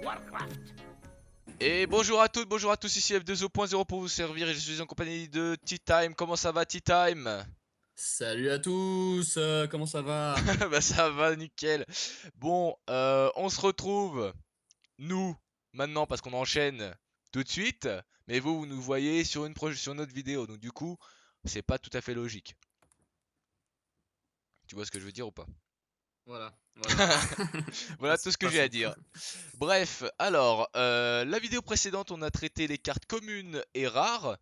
Warcraft. Et bonjour à toutes, bonjour à tous, ici F2O.0 pour vous servir et je suis en compagnie de Tea Time. Comment ça va Tea Time? Salut à tous, comment ça va? Bah ça va nickel. Bon, on se retrouve, nous, maintenant parce qu'on enchaîne tout de suite. Mais vous nous voyez sur sur une autre vidéo, donc du coup, c'est pas tout à fait logique. Tu vois ce que je veux dire ou pas? Voilà. Voilà tout ce que j'ai à dire. Bref, alors, la vidéo précédente, on a traité les cartes communes et rares.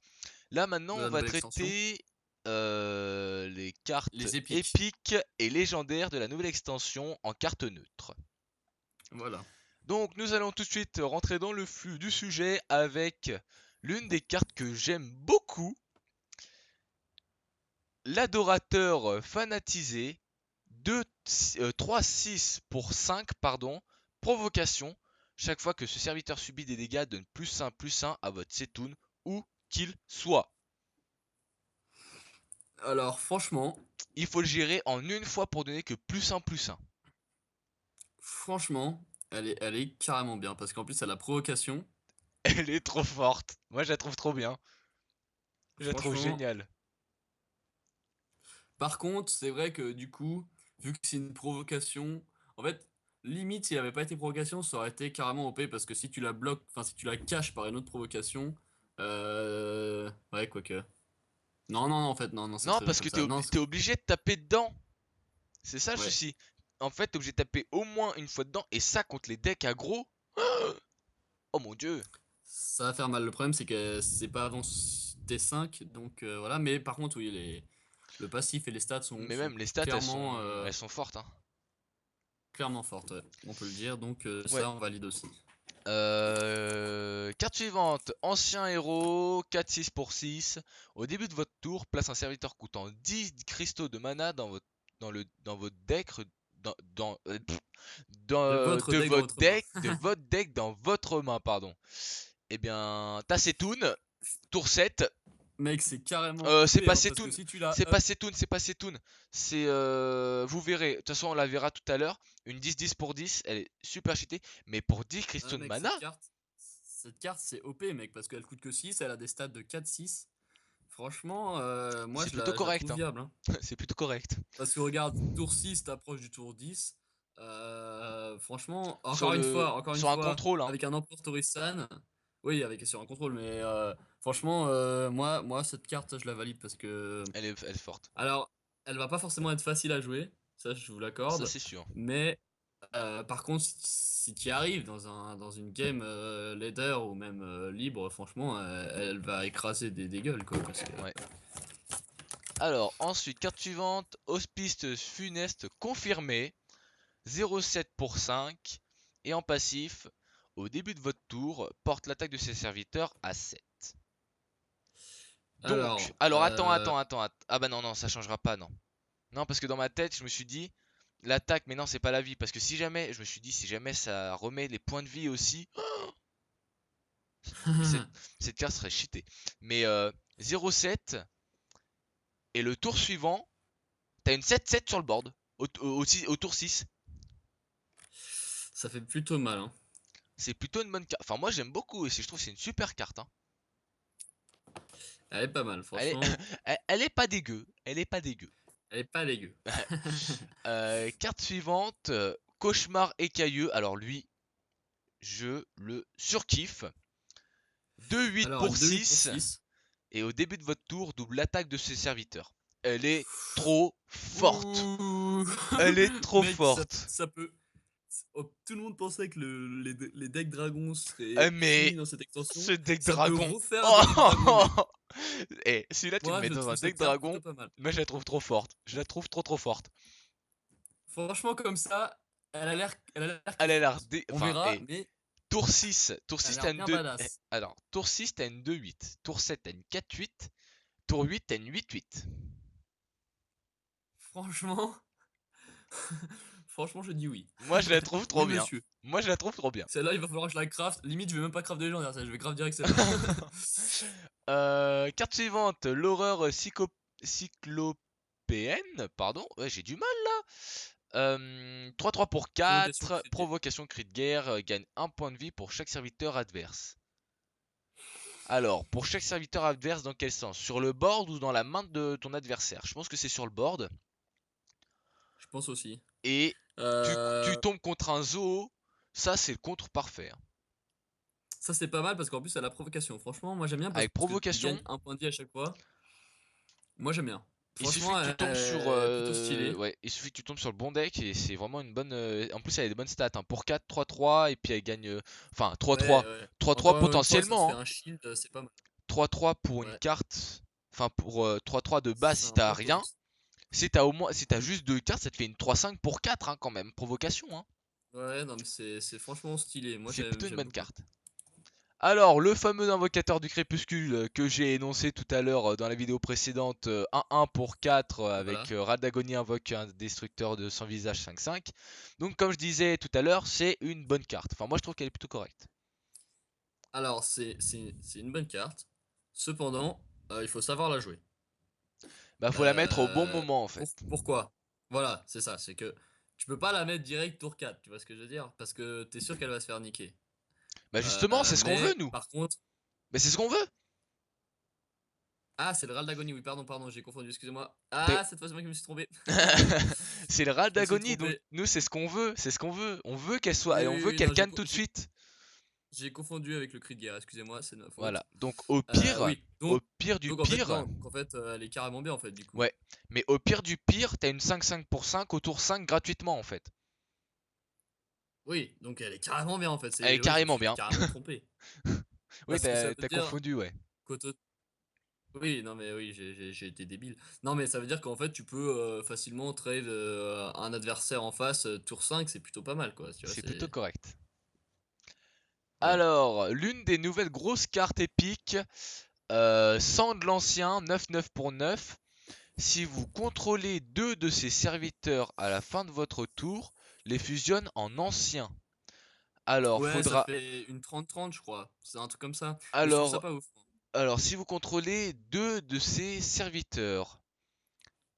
Là maintenant, De on la va nouvelle extension. traiter les cartes Les épiques. épiques et légendaires de la nouvelle extension en cartes neutres. Voilà. Donc nous allons tout de suite rentrer dans le flux du sujet avec l'une des cartes que j'aime beaucoup, l'adorateur fanatisé, 3-6 pour 5, pardon, provocation. Chaque fois que ce serviteur subit des dégâts, donne +1/+1 à votre Setoun, où qu'il soit. Alors franchement, Il faut le gérer en une fois pour donner que +1/+1. elle est carrément bien parce qu'en plus elle a provocation. Elle est trop forte. Moi, je la trouve trop bien. Je la trouve Franchement. géniale. Par contre, c'est vrai que du coup, vu que c'est une provocation, en fait, limite s'il avait pas été provocation, ça aurait été carrément OP parce que si tu la bloques, enfin si tu la caches par une autre provocation, ouais quoique. Non, en fait, non, c'est Non, très bien parce comme que ça. Non, t'es obligé de taper dedans. C'est ça le ouais. souci. En fait, t'es obligé de taper au moins une fois dedans. Et ça, contre les decks aggro. Oh mon dieu. Ça va faire mal. Le problème, c'est que c'est pas avant T5, donc voilà. Mais par contre, oui, le passif et les stats Mais sont même les stats, elles sont fortes. Hein. clairement fortes, ouais, on peut le dire. Donc Ouais. ça, on valide aussi. Carte suivante. Ancien héros. 4-6 pour 6. Au début de votre tour, place un serviteur coûtant 10 cristaux de mana dans votre deck. Dans, De votre main. de votre deck dans votre main, pardon. Eh bien, t'as Setoun, tour 7. Mec, c'est carrément C'est OP, pas hein, parce que Setoun, si tu l'as c'est up. pas Setoun, c'est pas Setoun. C'est, vous verrez. De toute façon, on la verra tout à l'heure. Une 10-10 pour 10, elle est super cheatée. Mais pour 10 Ah, cristaux de mec, mana, cette carte, c'est OP, mec, parce qu'elle coûte que 6, elle a des stats de 4-6. Franchement, moi, c'est plutôt je la correct. trouve Hein. viable. Hein. C'est plutôt correct. Parce que regarde, tour 6, t'approches du tour 10. Franchement, encore une Sur un fois, contrôle, hein. avec un Emperor Torisan. Oui, avec sur un contrôle, mais franchement, moi, cette carte, je la valide parce que. Elle est forte. Alors, elle va pas forcément être facile à jouer, ça, je vous Ça, l'accorde. c'est sûr. Mais par contre, si tu y arrives dans une game leader ou même libre, franchement, elle va écraser des gueules, quoi. Parce que. Ouais. Alors, ensuite, carte suivante. Hospice funeste confirmé. 0,7 pour 5. Et en passif, au début de votre tour, porte l'attaque de ses serviteurs à 7. Donc, Alors, alors attends. Ah bah non, ça changera pas, non. Non, parce que dans ma tête, je me suis dit, l'attaque, mais non, c'est pas la vie. Parce que si jamais, je me suis dit, si jamais ça remet les points de vie aussi, cette, cette carte serait cheatée. Mais 0,7, et le tour suivant, t'as une 7-7 sur le board, au tour 6. ça fait plutôt mal, hein. C'est plutôt une bonne carte. Enfin, moi j'aime beaucoup, et je trouve que c'est une super carte. Hein. Elle est pas mal, Elle est, franchement. elle est pas dégueu. Elle est pas dégueu. Elle est pas dégueu. Carte suivante, Cauchemar écailleux. Alors lui, je le surkiffe. 2-8 Alors, pour une 2-8 pour 6. 6. Et au début de votre tour, double l'attaque de ses serviteurs. Elle est trop forte. Ouh. Elle est trop Mec, forte. ça peut. Tout le monde pensait que les decks dragons seraient Mais finis dans cette extension. ce deck Ça peut dragon. refaire des decks dragons, Oh. mec. Et celui-là, tu le Moi, mets je dans un trouve deck cette carte dragon. plutôt pas mal. Moi, je la trouve trop forte. Je la trouve trop forte. Franchement, comme ça, elle a l'air Elle a l'air. kiffante. On Enfin, verra, mais tour 6. Tour elle a 6, l'air t'as une bien 2. badass. Alors, tour 6, t'as une 2-8. Tour 7, t'as une 4-8. Tour 8, t'as une 8-8. Franchement, franchement, je dis oui. Moi, je la trouve trop Oui, bien. monsieur. Moi, je la trouve trop bien. Celle-là, il va falloir que je la craft. Limite, je vais même pas craft de légendaire, ça. Je vais craft direct celle-là. Carte suivante, l'horreur cyclopéenne, pardon, ouais, j'ai du mal là. 3-3 pour Provocation 4, crit de guerre. provocation cri de guerre, gagne 1 point de vie pour chaque serviteur adverse. Alors, pour chaque serviteur adverse, dans quel sens? Sur le board ou dans la main de ton adversaire? Je pense que c'est sur le board. Je pense aussi. Et tu Euh, tombes contre un zoo, ça c'est le contre parfait, hein. Ça, c'est pas mal parce qu'en plus, ça a la provocation. Franchement, moi j'aime bien parce Avec que tu provocation, gagnes un point de vie à chaque fois. Moi j'aime bien. il suffit Franchement, que tu tombes sur, plutôt stylé. ouais, il suffit que tu tombes sur le bon deck et c'est vraiment une bonne. En plus, elle a des bonnes stats, hein. Pour 4, 3-3 et puis elle gagne, enfin Ouais, 3-3, ouais. 3-3 Encore une fois, ça se fait potentiellement, hein. un shield, c'est pas mal. 3-3 pour une Ouais, carte, enfin pour 3-3 de base c'est si un t'as bon rien. taunt. Si t'as au moins, si t'as Mm. juste 2 cartes, ça te fait une 3-5 pour 4, hein, quand même. Provocation, hein. Ouais, non, mais c'est franchement stylé. Moi C'est plutôt une j'aime bonne beaucoup. carte. Alors, le fameux invocateur du crépuscule que j'ai énoncé tout à l'heure dans la vidéo précédente, 1-1 pour 4 Voilà. avec Radagoni invoque un destructeur de sans visage 5-5. Donc, comme je disais tout à l'heure, c'est une bonne carte. Enfin, moi je trouve qu'elle est plutôt correcte. Alors, c'est une bonne carte. Cependant, il faut savoir la jouer. Bah, faut la mettre au bon moment en fait. Pourquoi? Voilà, c'est ça. C'est que tu peux pas la mettre direct tour 4, tu vois ce que je veux dire? Parce que t'es sûr qu'elle va se faire niquer. Bah, justement, c'est ce qu'on veut Mais nous. par contre. Mais c'est ce qu'on veut. Ah, c'est le Ral d'Agonie, oui, pardon, j'ai confondu, excusez-moi. T'es- Ah, cette fois, c'est moi qui me suis trompé. c'est le Je me suis Radagoni, donc trompé. nous c'est ce qu'on veut. C'est ce qu'on veut. On veut qu'elle soit. Oui, Et on oui, veut oui, qu'elle non, canne tout de suite. j'ai confondu avec le cri de guerre, excusez-moi, c'est de ma faute. Voilà. Donc, Oui, au pire du donc en fait, pire. non, donc en fait, elle est carrément bien, en fait, du coup. Ouais, mais au pire du pire, t'as une 5-5 pour 5 au tour 5 gratuitement en fait. Oui, donc elle est carrément bien, en fait. Elle est Oui, je me carrément suis bien. carrément trompé. Oui, Parce que ça veut t'as dire confondu, ouais. qu'au Oui, non, mais oui, j'ai été débile. Non, mais ça veut dire qu'en fait, tu peux facilement trade un adversaire en face tour 5, c'est plutôt pas mal, quoi. Tu vois, C'est plutôt c'est. correct. Ouais. Alors, l'une des nouvelles grosses cartes épiques, Sang de l'Ancien, 9-9 pour 9. Si vous contrôlez deux de ces serviteurs à la fin de votre tour, les fusionne en anciens. Alors, Ouais, ça faudra. fait une 30-30, je crois. C'est un truc comme ça. Mais je trouve ça Alors, pas ouf. alors, si vous contrôlez deux de ces serviteurs,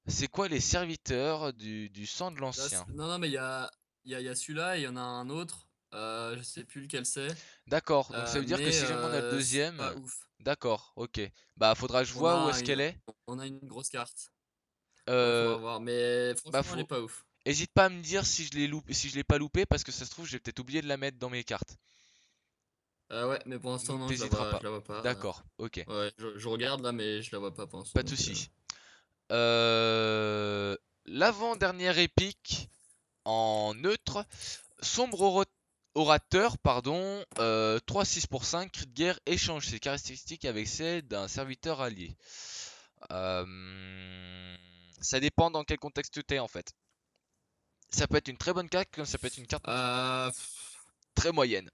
c'est quoi les serviteurs du sang de l'Ancien? Non, non, mais il y a celui-là et il y en a un autre. Je sais plus lequel c'est. D'accord, donc ça veut dire que Mais si jamais on a le c'est deuxième, pas ouf. d'accord, ok. Bah faudra que je vois où est-ce qu'elle est. On a une grosse carte. Ouais, Euh, faudra voir. Mais bah franchement, elle est faut. pas ouf. Hésite pas à me dire si je l'ai loupé, si je l'ai pas loupé, parce que ça se trouve j'ai peut-être oublié de la mettre dans mes cartes. Ouais, mais pour l'instant, Donc non, t'hésiteras pas. je la vois pas. D'accord, ok, Ouais, je regarde là, mais je la vois pas pour l'instant. pas de Donc, souci. Euh, L'avant-dernière épique en neutre, sombre orateur, pardon, 3-6 pour 5, cri de guerre, échange ses caractéristiques avec celles d'un serviteur allié. Ça dépend dans quel contexte t'es en fait. Ça peut être une très bonne carte comme ça peut être une carte euh, très moyenne.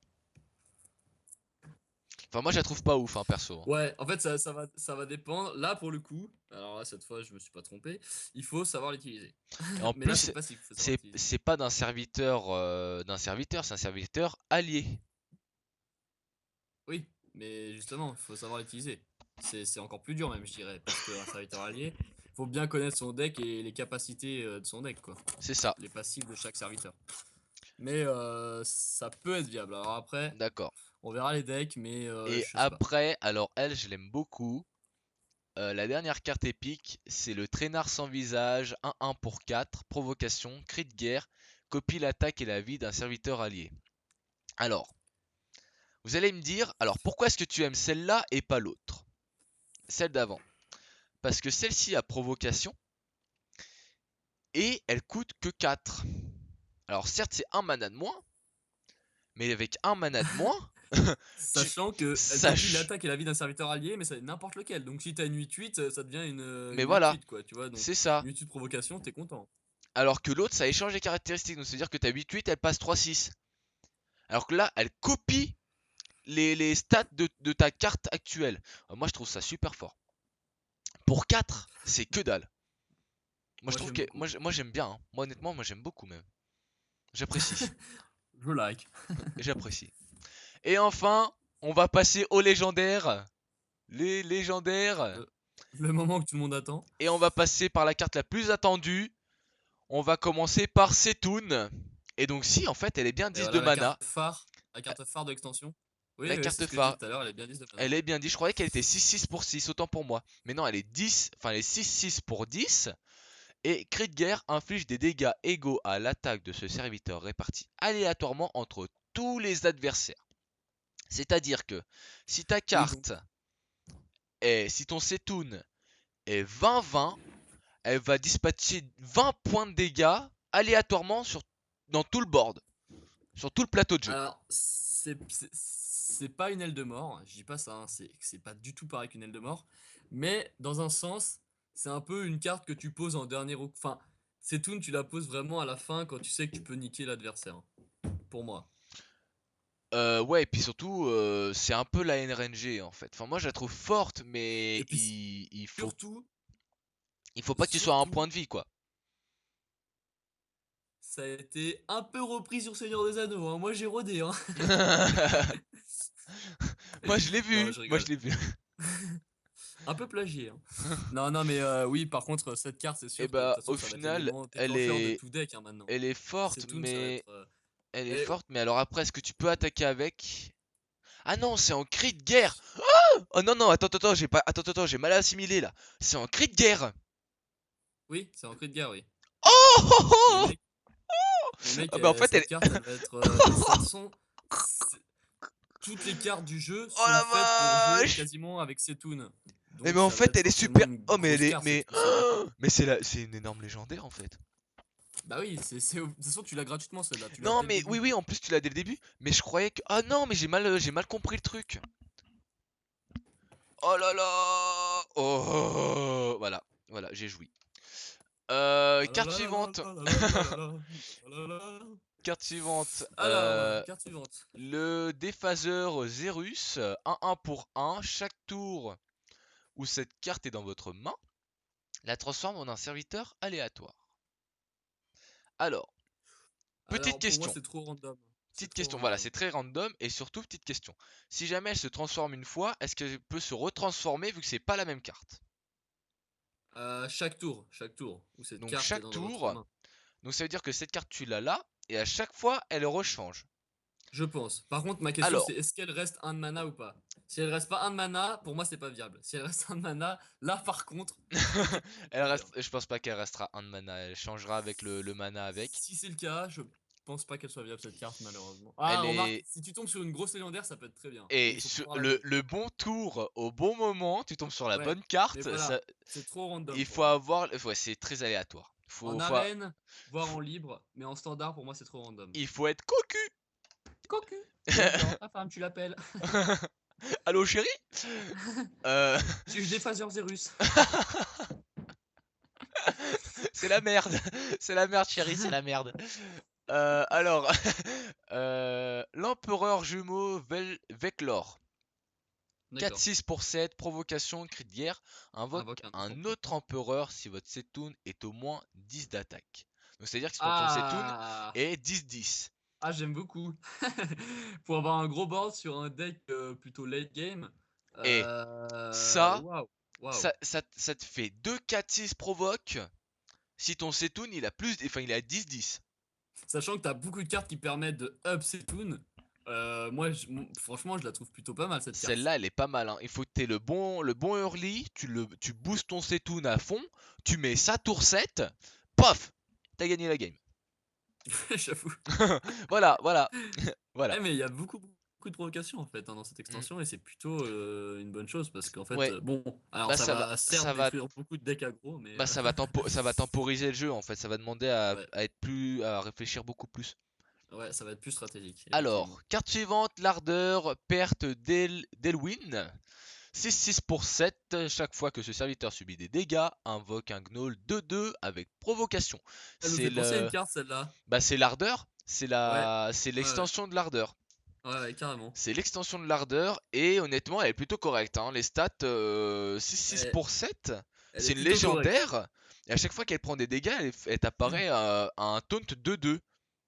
Enfin moi je la trouve pas ouf hein, perso, hein. Ouais, en fait, ça va dépendre. Là, pour le coup, alors là, cette fois, je me suis pas trompé. Il faut savoir l'utiliser. Et en Mais là, c'est plus le passif, il faut savoir l'utiliser. c'est pas d'un serviteur, c'est un serviteur allié. Oui, mais justement, il faut savoir l'utiliser. C'est encore plus dur, même, je dirais. Parce qu'un serviteur allié, il faut bien connaître son deck et les capacités de son deck, quoi. C'est ça. Les passifs de chaque serviteur. Mais ça peut être viable. Alors après, D'accord. on verra les decks, mais Et je sais pas. après, alors elle je l'aime beaucoup. La dernière carte épique, c'est le traînard sans visage, 1-1 pour 4, provocation, cri de guerre, copie l'attaque et la vie d'un serviteur allié. Alors, vous allez me dire, alors pourquoi est-ce que tu aimes celle-là et pas l'autre? Celle d'avant. Parce que celle-ci a provocation et elle coûte que 4. Alors certes c'est un mana de moins, mais avec un mana de moins, tu... Sachant que elle copie Sache... l'attaque et la vie d'un serviteur allié, mais c'est n'importe lequel. Donc si t'as une 8-8, ça devient Mais une voilà, 8-8, quoi, tu vois. Donc c'est ça. une 8-8 provocation, t'es content. Alors que l'autre ça échange les caractéristiques, donc c'est-à-dire que ta 8-8 elle passe 3-6. Alors que là elle copie les stats de ta carte actuelle. Moi je trouve ça super fort. Pour 4, c'est que dalle. Moi je Moi trouve j'aime que... beaucoup. Moi j'aime bien, hein. Moi honnêtement, moi j'aime beaucoup même. J'apprécie. Je like. J'apprécie. Et enfin, on va passer aux légendaires. Les légendaires. Le, le moment que tout le monde attend. Et on va passer par la carte la plus attendue. On va commencer par Setoun. Et donc si, en fait, elle est bien Et 10 de voilà mana. la carte phare de l'extension. La Oui, oui, c'est carte ce que je disais phare, tout à l'heure, elle est bien 10 de mana. elle est bien 10. Je croyais qu'elle était 6-6 pour 6, autant pour moi. Mais non, elle est 10, enfin elle est 6-6 pour 10. Et cri de guerre inflige des dégâts égaux à l'attaque de ce serviteur répartis aléatoirement entre tous les adversaires. C'est-à-dire que si ta Oui, donc. carte si ton Setoun est 20-20, elle va dispatcher 20 points de dégâts aléatoirement dans tout le board, sur tout le plateau de jeu. Alors, c'est pas une aile de mort, je dis pas ça, hein, c'est pas du tout pareil qu'une aile de mort, mais dans un sens, c'est un peu une carte que tu poses en dernier. Enfin, c'est tout, tu la poses vraiment à la fin quand tu sais que tu peux niquer l'adversaire, pour moi. Ouais, et puis surtout, c'est un peu la NRNG en fait. Enfin, moi je la trouve forte, mais Et puis surtout, il faut pas que tu sois à un surtout, point de vie quoi. ça a été un peu repris sur Seigneur des Anneaux, hein. Moi j'ai rodé, hein. Moi je l'ai Non, vu, je moi je rigole. l'ai vu. Un peu plagié, hein. Non, non, mais oui, par contre, cette carte, c'est Et sûr que de toute bah façon, au ça va être final, l'élément déclencheur de tout deck, hein, maintenant. elle est forte, C'est tout, ça va être. elle est Et forte, mais alors après, est-ce que tu peux attaquer avec? Ah non, c'est en cri de guerre. Oh non non, attends, j'ai mal assimilé là. C'est en cri de guerre. oui, c'est en cri de guerre, oui. Oh, oh, Mais oh. mec, mais mec, Ah bah en fait, elle. cette carte, elle va être. De toute façon, c'est- toutes les cartes du jeu Oh sont la faites pour jouer vache. quasiment avec Setoun. Mais Donc en ça va fait, être elle est forcément super. une Oh mais grosse carte, Setoun, c'est obligé. mais c'est une énorme légendaire en fait. Bah oui, de toute façon, tu l'as gratuitement celle-là, tu l'as Non dès le mais début. oui, en plus tu l'as dès le début. Mais je croyais que. Ah non, mais j'ai mal compris le truc. Oh là là. Oh, voilà, j'ai joui. Ah là Carte là là là suivante. là là là là là là là là là. Carte suivante. Alors, carte suivante. Le déphaseur Zerus, 1-1 pour 1. Chaque tour où cette carte est dans votre main, la transforme en un serviteur aléatoire. Alors, petite Alors, pour moi, question. c'est trop random. C'est Petite trop question, voilà, random. c'est très random. Et surtout, petite question. Si jamais elle se transforme une fois, est-ce qu'elle peut se retransformer vu que c'est pas la même carte? Chaque tour où cette Donc carte est chaque dans votre tour, main. donc ça veut dire que cette carte tu l'as là, et à chaque fois elle rechange. Je pense. Par contre, ma question c'est Alors, est-ce qu'elle reste un de mana ou pas? Si elle reste pas un de mana, pour moi c'est pas viable. Si elle reste un de mana, là par contre, toute la question elle peut se dire. reste, je pense pas qu'elle restera un de mana, elle changera avec le mana avec. Si c'est le cas, je pense pas qu'elle soit viable cette carte malheureusement. Elle Ah, remarque, est. si tu tombes sur une grosse légendaire, ça peut être très bien. Mais Et il faut sur pouvoir la jouer. le bon tour, au bon moment, tu tombes sur la Ouais, bonne mais carte, voilà, c'est trop random il pour faut moi. avoir. Ouais, c'est très aléatoire. En arène, voire en libre, mais en standard pour moi c'est trop random. Il faut être cocu. Cocu! Oui, genre ta femme, tu l'appelles. Allô chérie. Euh, Suis-je déphaseur Zerus? c'est la merde. C'est la merde chérie, c'est la merde. Alors, l'empereur jumeau Veclor. D'accord. 4-6 pour 7, provocation, cri de guerre. Invoque Invoque un autre un empereur. autre empereur si votre Setoun est au moins 10 d'attaque. Donc c'est à dire que si ton Setoun Ah! est 10-10. Ah, j'aime beaucoup. Pour avoir un gros board sur un deck plutôt late game. Et ça, Waouh, waouh. ça te fait 2 4-6 provoque si ton Setoun il a plus, enfin il est à 10-10. Sachant que t'as beaucoup de cartes qui permettent de up Setoun. Franchement, je la trouve plutôt pas mal cette carte. Celle-là elle est pas mal, hein. Il faut que tu aies le bon early, tu boostes ton Setoun à fond, tu mets ça tour 7, paf, t'as gagné la game. J'avoue. Voilà, voilà. Eh, mais il y a beaucoup de provocations en fait, hein, dans cette Mm. extension et c'est plutôt une bonne chose parce qu'en fait, Ouais, bon, alors bah ça va certes ça va, détruire beaucoup de decks aggro, mais bah ça va temporiser le jeu en fait. Ça va demander ouais, à être plus, à réfléchir beaucoup plus. ouais, ça va être plus stratégique, effectivement. Alors, carte suivante, l'ardeur, perte d'Elwyn. 6-6 pour 7. Chaque fois que ce serviteur subit des dégâts, invoque un gnoll 2-2 avec provocation. Elle me C'est fait penser à une le, carte celle-là. bah c'est l'ardeur. Ouais, C'est ouais, ouais, l'extension de l'ardeur. ouais, ouais, carrément. C'est l'extension de l'ardeur et honnêtement, elle est plutôt correcte, hein. Les stats 6-6 Elle, pour 7, elle est c'est une plutôt correcte. légendaire. Et à chaque fois qu'elle prend des dégâts, elle t'apparaît à un taunt 2-2.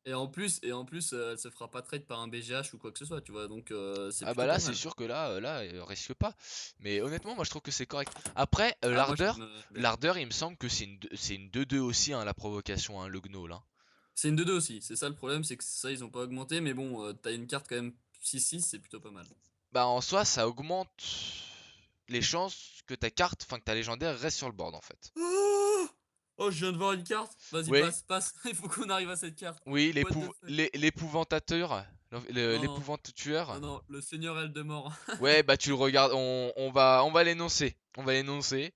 et en plus, elle se fera pas trade par un BGH ou quoi que ce soit, tu vois. Donc c'est Ah bah plutôt là pas c'est mal. sûr que là risque pas. Mais honnêtement moi je trouve que c'est correct. Après Ah, moi j'aime bien. l'ardeur il me semble que c'est une 2-2 aussi hein, la provocation hein, le gnoll hein. C'est une 2-2 aussi. C'est ça le problème, c'est que ça, ils ont pas augmenté. Mais bon, t'as une carte quand même 6-6, c'est plutôt pas mal. Bah en soi ça augmente les chances que ta carte, enfin que ta légendaire reste sur le board en fait. Oh, oh, je viens de voir une carte. Vas-y, Oui, passe, passe. Il faut qu'on arrive à cette carte. oui, What the fuck? l'épouvantateur, Non, l'épouvante tueur. non, non, le Seigneur Eldemort. Ouais, bah tu le regardes, on va l'énoncer. On va l'énoncer.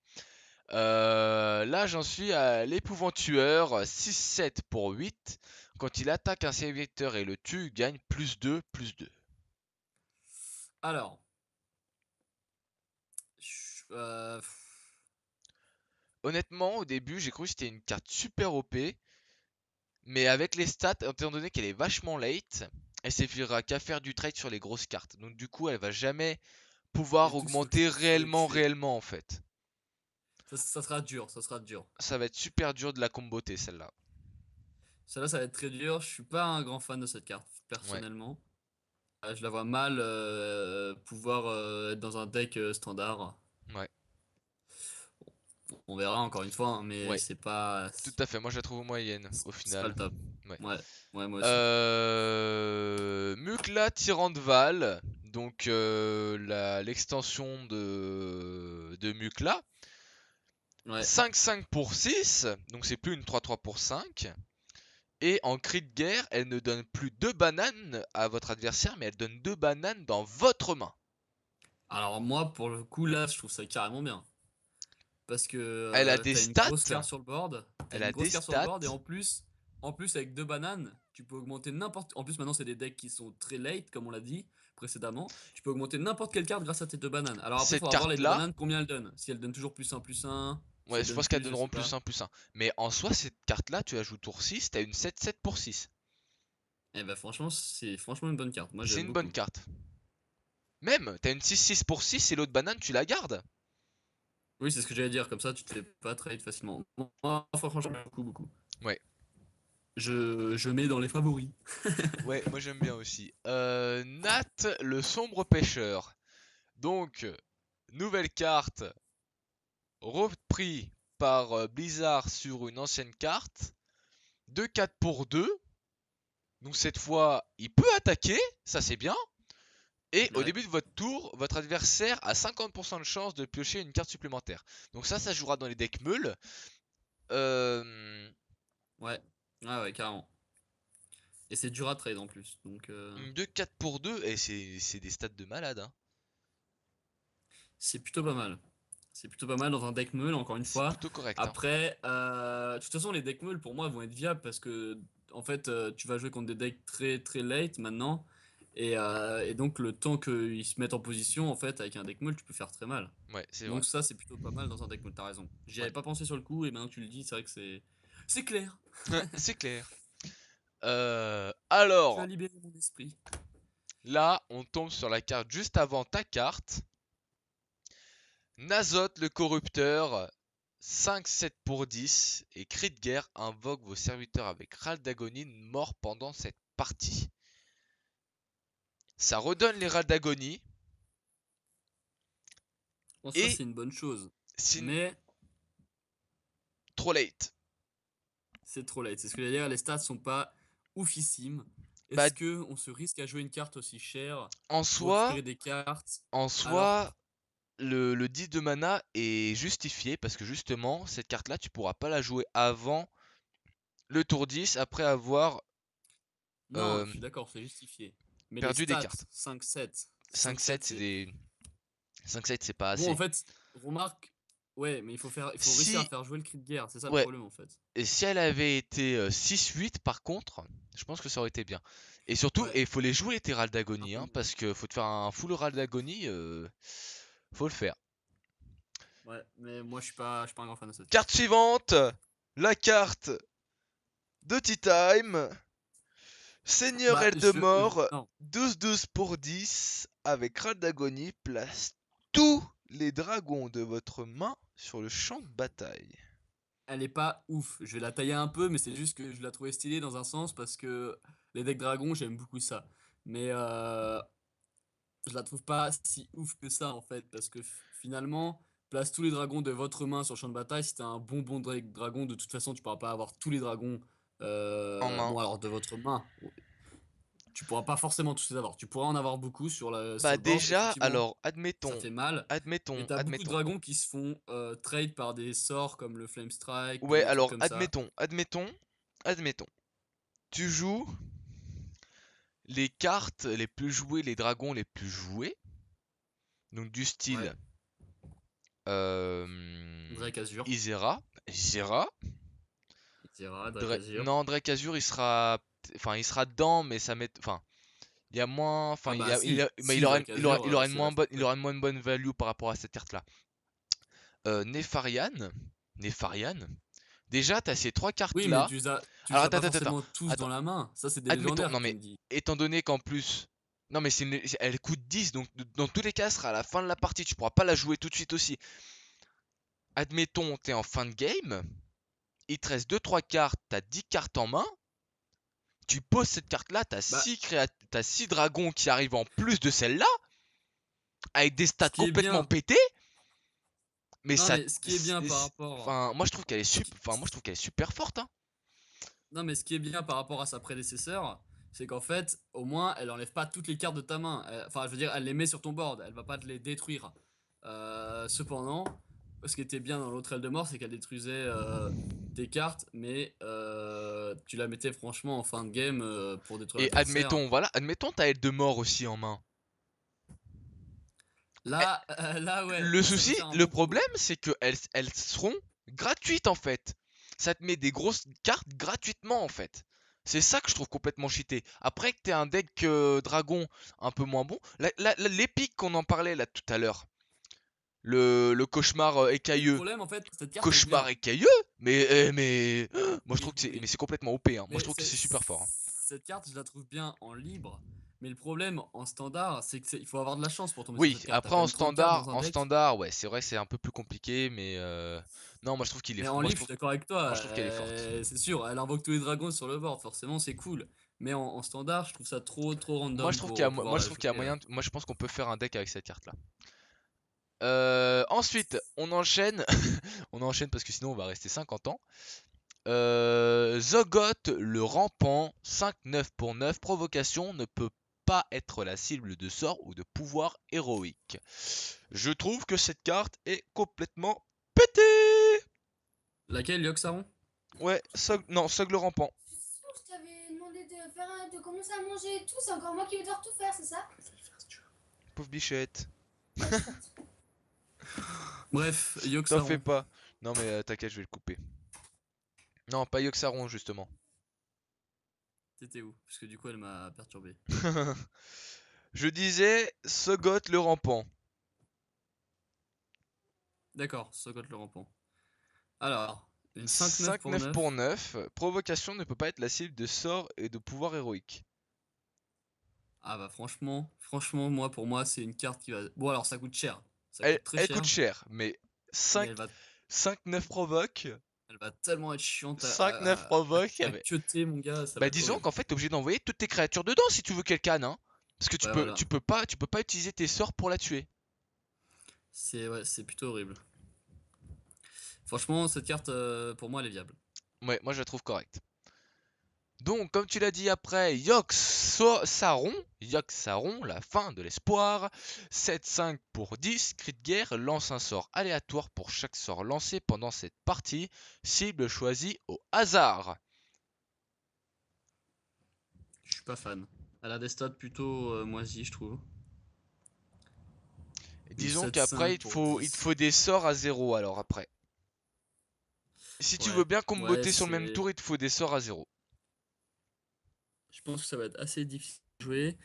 Là, j'en suis à l'épouvantueur 6-7 pour 8. Quand il attaque un serviteur et le tue, il gagne plus 2. Alors, Honnêtement, au début, j'ai cru que c'était une carte super OP, mais avec les stats, étant donné qu'elle est vachement late, elle suffira qu'à faire du trade sur les grosses cartes. Donc du coup, elle va jamais et pouvoir tout augmenter sur les tuer. réellement en fait. Ça sera dur, ça sera dur. Ça va être super dur de la comboter celle-là. Celle-là, ça va être très dur. Je suis pas un grand fan de cette carte, Ouais, personnellement. Je la vois mal pouvoir être dans un deck standard. ouais, On verra encore une fois, hein, mais ouais. c'est pas, Tout à fait, moi je la trouve moyenne au c'est pas final. le top. Ouais. Ouais, ouais, moi aussi. Mukla Tyran de Val, donc l'extension de Mukla. Ouais. 5-5 pour 6, donc c'est plus une 3-3 pour 5. Et en cri de guerre, elle ne donne plus 2 bananes à votre adversaire, mais elle donne 2 bananes dans votre main. Alors moi, pour le coup, là, je trouve ça carrément bien. Parce que Elle a des t'as une grosse stats, carte sur le board. T'as elle une a des grosse carte sur le board et stats. en plus avec deux bananes, tu peux augmenter n'importe. En plus maintenant c'est des decks qui sont très late comme on l'a dit précédemment. Tu peux augmenter n'importe quelle carte grâce à tes deux bananes. Alors après il Cette faudra voir les deux carte-là, bananes combien elles donnent. Si elles donnent toujours +1/+1, si ouais, elles je donnent pense qu'elles plus, je donneront sais pas. plus 1. Mais en soi, cette carte-là, tu la joues tour 6, t'as une 7-7 pour 6. Et bah franchement c'est franchement une bonne carte. Moi C'est j'aime une bonne beaucoup. carte. Même, t'as une 6-6 pour 6 et l'autre banane, tu la gardes. Oui c'est ce que j'allais dire. Comme ça tu te fais pas trade facilement. Moi franchement j'aime beaucoup beaucoup. Ouais, Je mets dans les favoris. ouais, moi j'aime bien aussi. Nat, le sombre pêcheur. Donc, nouvelle carte, repris par Blizzard sur une ancienne carte. 2-4 pour 2. Donc cette fois, il peut attaquer, ça c'est bien. Et au Ouais. début de votre tour, votre adversaire a 50% de chance de piocher une carte supplémentaire. Donc ça jouera dans les decks meules. Euh, Ouais. Ah ouais carrément. Et c'est dur à trade en plus. Donc 2-4 pour 2, et c'est des stats de malade. Hein. c'est plutôt pas mal. C'est plutôt pas mal dans un deck meul, encore une C'est fois. plutôt correct. Hein. Après, de toute façon, les decks meul pour moi vont être viables parce que, en fait, tu vas jouer contre des decks très très late maintenant. Et donc, le temps qu'ils se mettent en position, en fait, avec un deck meul, tu peux faire très mal. Ouais, c'est vrai. Donc, ça, c'est plutôt pas mal dans un deck meul, t'as raison. J'y Ouais. avais pas pensé sur le coup, et maintenant que tu le dis, c'est vrai que c'est clair. C'est clair. Tu as Alors, libéré mon esprit. là, on tombe sur la carte juste avant ta carte. Nazoth le corrupteur, 5-7 pour 10. Et cri de guerre invoque vos serviteurs avec râle d'agonie mort pendant cette partie. Ça redonne les râles d'agonie. En soi, Et c'est une bonne chose. c'est Mais trop late. c'est trop late. C'est ce que j'allais dire, les stats sont pas oufissimes. Bah, Est-ce que on se risque à jouer une carte aussi chère en pour soi, récupérer des cartes en alors soi, le 10 de mana est justifié parce que justement, cette carte-là, tu pourras pas la jouer avant le tour 10 après avoir non, euh, je suis d'accord, c'est justifié. Mais les perdu des stats cartes. 5-7, 5-7, 5-7 c'est c'est des 5-7, c'est pas bon en assez. fait, remarque ouais, mais il faut réussir à Si, faire jouer le cri de guerre, c'est ça le ouais, problème en fait. et si elle avait été 6-8 par contre, je pense que ça aurait été bien. Et surtout, Ouais, il faut les jouer tes râles un d'agonie, peu hein, mieux. parce que faut te faire un full râle d'agonie, faut le faire. Ouais, mais moi je suis pas un grand fan de cette Carte carte. suivante, la carte de Tea Time. Seigneur Bah, Eldemort, non. 12-12 pour 10, avec râle d'agonie, place tous les dragons de votre main sur le champ de bataille. elle est pas ouf. Je vais la tailler un peu, mais c'est juste que je la trouvais stylée dans un sens parce que les decks dragons, j'aime beaucoup ça. Mais je la trouve pas si ouf que ça en fait, parce que finalement, place tous les dragons de votre main sur le champ de bataille. Si t'as un bon dragon, de toute façon, tu pourras pas avoir tous les dragons. En main. Bon, alors de votre main, tu pourras pas forcément tous les avoir. Tu pourras en avoir beaucoup sur Bah le board, déjà, effectivement, alors, ça fait mal. Mais t'as beaucoup de admettons. dragons qui se font trade par des sorts comme le Flame Strike, comme Ouais, des trucs alors, comme ça. admettons. Tu joues les cartes les plus jouées, les dragons les plus joués. Donc du Ouais, style euh, Drake Azur. Isera. Izira, Drake Azur. Non, Drake Azur, il sera dedans, mais ça met, enfin, il y a moins, enfin, Ah bah si, mais si, Drake Azur, il aura c'est vachement il cool. aura une moins bonne value par rapport à cette carte-là. Nefarian, Nefarian. Déjà, t'as ces trois Oui, mais cartes-là. tu Alors les as pas attends, forcément tous attends, dans la main. Ça, c'est des admettons, légendaires non que tu mais me dis. étant donné qu'en plus, non mais elle coûte 10, donc dans tous les cas, elle sera à la fin de la partie, tu pourras pas la jouer tout de suite aussi. Admettons, t'es en fin de game, il te reste 2-3 cartes, t'as 10 cartes en main, tu poses cette carte-là, Bah, t'as 6 dragons qui arrivent en plus de celle-là, avec des stats ce qui est complètement bien. pétés, mais Non, ça, mais ce qui est bien par rapport. enfin, moi je trouve qu'elle est Ce qui- super forte, hein. Non, mais ce qui est bien par rapport à sa prédécesseur, c'est qu'en fait, au moins, elle enlève pas toutes les cartes de ta main. Enfin, je veux dire, elle les met sur ton board. Elle va pas te les détruire. Cependant, ce qui était bien dans l'autre aile de mort, c'est qu'elle détruisait tes cartes, mais tu la mettais franchement en fin de game pour détruire Et l'adversaire. admettons t'as aide de mort aussi en main. Eh, Là, ouais, Le là, ça peut souci, faire un le bon combo. problème, c'est que elles seront gratuites en fait. Ça te met des grosses cartes gratuitement en fait. C'est ça que je trouve complètement cheaté. Après que t'aies un deck dragon un peu moins bon, l'épique qu'on en parlait là tout à l'heure, le cauchemar Mais le écailleux, problème, en fait, cette carte est cauchemar bien. écailleux, moi je trouve Mais que c'est, mais oui. c'est complètement OP, hein. Moi je Mais trouve que c'est super fort, hein. cette carte, je la trouve bien en libre. Mais le problème en standard, c'est qu'il faut avoir de la chance pour tomber sur Oui, cette carte. T'as après quand même 30 cartes dans un deck. ouais, c'est vrai, c'est un peu plus compliqué, mais non, Mais en libre, je suis d'accord avec moi toi. je trouve qu'elle est forte. C'est sûr, elle invoque tous les dragons sur le board. Forcément, c'est cool. Mais en standard, je trouve ça trop random pour pouvoir Moi je la trouve qu'il y a jouer. moyen, moi je pense qu'on peut faire un deck avec cette carte-là. Ensuite, on enchaîne, on enchaîne parce que sinon on va rester 50 ans. Zogoth le rampant, 5-9 pour 9, provocation, ne peut pas être la cible de sort ou de pouvoir héroïque. Je trouve que cette carte est complètement pétée. Laquelle, Yogg-Saron? Ouais, non, Sog le rampant. Sûr, je t'avais demandé de commencer à manger et tout, c'est encore moi qui vais devoir tout faire, c'est ça? Pauvre bichette. Ouais, certes. Bref, T'en fais Yogg-Saron. pas. Non mais t'inquiète, je vais le couper. Non, pas Yogg-Saron justement. T'étais où? Parce que du coup, elle m'a perturbé. Je disais Sogoth le rampant. D'accord, Sogot le rampant. Alors, une 5-9 pour 5-9 9. pour 9. Provocation ne peut pas être la cible de sorts et de pouvoirs héroïques. Ah bah franchement, moi pour moi c'est une carte qui va. Bon alors ça coûte cher, ça coûte très Elle coûte cher, cher, mais mais 5, elle va, 5-9 provoque. elle va tellement être chiante 5-9 provoque. à cutter mon gars, ça va Bah être disons horrible. qu'en fait t'es obligé d'envoyer toutes tes créatures dedans si tu veux qu'elle canne, hein. Parce que Ouais voilà, tu peux pas utiliser tes sorts pour la tuer. c'est ouais, c'est plutôt horrible. Franchement cette carte pour moi elle est viable. Ouais, moi je la trouve correcte. Donc, comme tu l'as dit après, Yogg-Saron, la fin de l'espoir. 7-5 pour 10, cri de guerre, lance un sort aléatoire pour chaque sort lancé pendant cette partie, cible choisie au hasard. Je suis pas fan. Elle a des stats plutôt moisis je trouve. Une Disons qu'après, 7-5 pour il te 10. faut des sorts à 0 alors après. Si tu veux Ouais, bien ouais comboter sur le même c'est. tour, il te faut des sorts à 0. Je pense que ça va être assez difficile à jouer.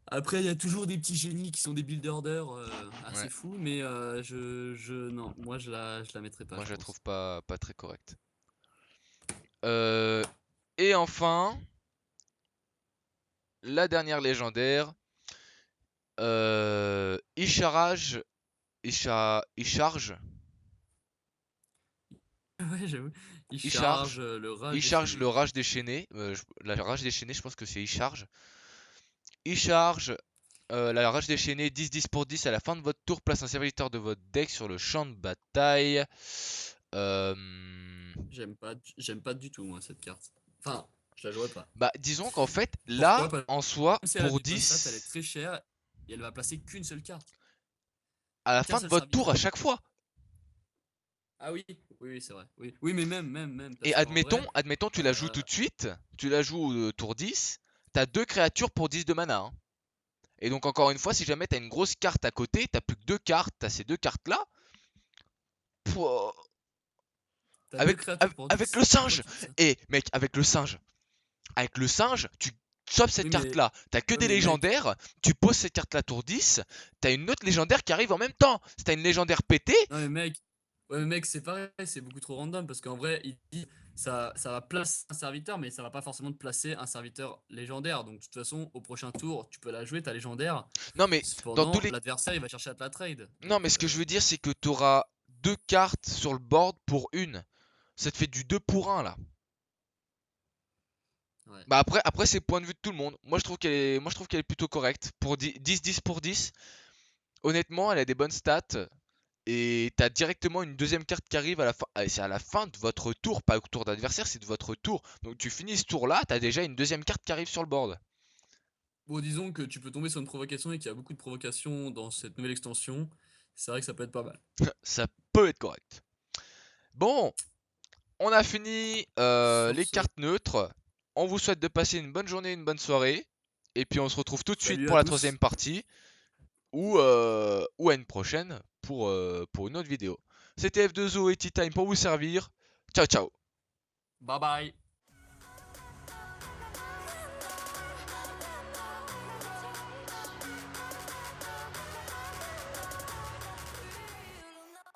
Après, il y a toujours des petits génies qui sont des build orders Ouais, assez fous, mais non, moi je la mettrai pas, moi je je la pense. trouve pas très correcte. Euh, et enfin, la dernière légendaire, Isharaj, Isharge, Ouais, j'avoue. Il Il charge charge. le rage Il charge déchaîné. le rage déchaîné. La rage déchaînée, je pense que c'est il charge. Il charge. La rage déchaînée 10-10 pour 10 à la fin de votre tour. Place un serviteur de votre deck sur le champ de bataille. Euh, J'aime pas du tout, moi, cette carte. Enfin, je la jouerai pas. Bah, disons qu'en fait, Pourquoi? là, Parce en soi, que si elle a pour du bonne stat, elle est 10, très chère et elle va placer qu'une seule carte. à la Qu'un fin de seul votre tour à serviteur. chaque fois. Ah oui, oui, c'est vrai. Oui, oui, mais même, Et parce qu'en vrai, admettons, tu la joues tout euh, de suite. Tu la joues au tour 10. T'as deux créatures pour 10 de mana, hein. Et donc, encore une fois, si jamais t'as une grosse carte à côté, t'as plus que deux cartes. T'as ces deux cartes-là. Pouah. t'as deux créatures pour Avec 10. le Pourquoi singe. tu dis ça? Et mec, avec le singe. Avec le singe, tu chopes cette Oui, carte-là. T'as que des mais mec, légendaires. Tu poses cette carte-là tour 10. T'as une autre légendaire qui arrive en même temps. Si t'as une légendaire pétée, non, mais mec, ouais, mais mec, c'est pareil, c'est beaucoup trop random parce qu'en vrai, il dit ça va placer un serviteur, mais ça va pas forcément te placer un serviteur légendaire. Donc, de toute façon, au prochain tour, tu peux la jouer, ta légendaire. non mais dans tous Cependant, les l'adversaire, il va chercher à te la trade. non, Donc, mais ce que je veux dire, c'est que tu auras deux cartes sur le board pour une. Ça te fait du 2 pour 1 là. ouais. Bah après c'est point de vue de tout le monde. Moi je trouve qu'elle est plutôt correcte. Pour 10 pour 10, honnêtement, elle a des bonnes stats. Et t'as directement une deuxième carte qui arrive à la fin. C'est à la fin de votre tour, pas au tour d'adversaire, c'est de votre tour. Donc tu finis ce tour là, t'as déjà une deuxième carte qui arrive sur le board. Bon, disons que tu peux tomber sur une provocation et qu'il y a beaucoup de provocations dans cette nouvelle extension. C'est vrai que ça peut être pas mal. Ça peut être correct. Bon, on a fini Sur les ce, cartes neutres. On vous souhaite de passer une bonne journée, une bonne soirée. Et puis on se retrouve tout de suite salut pour à la tous. troisième partie. Ou à une prochaine pour une autre vidéo. C'était F2O et Tea Time pour vous servir. Ciao ciao. Bye bye.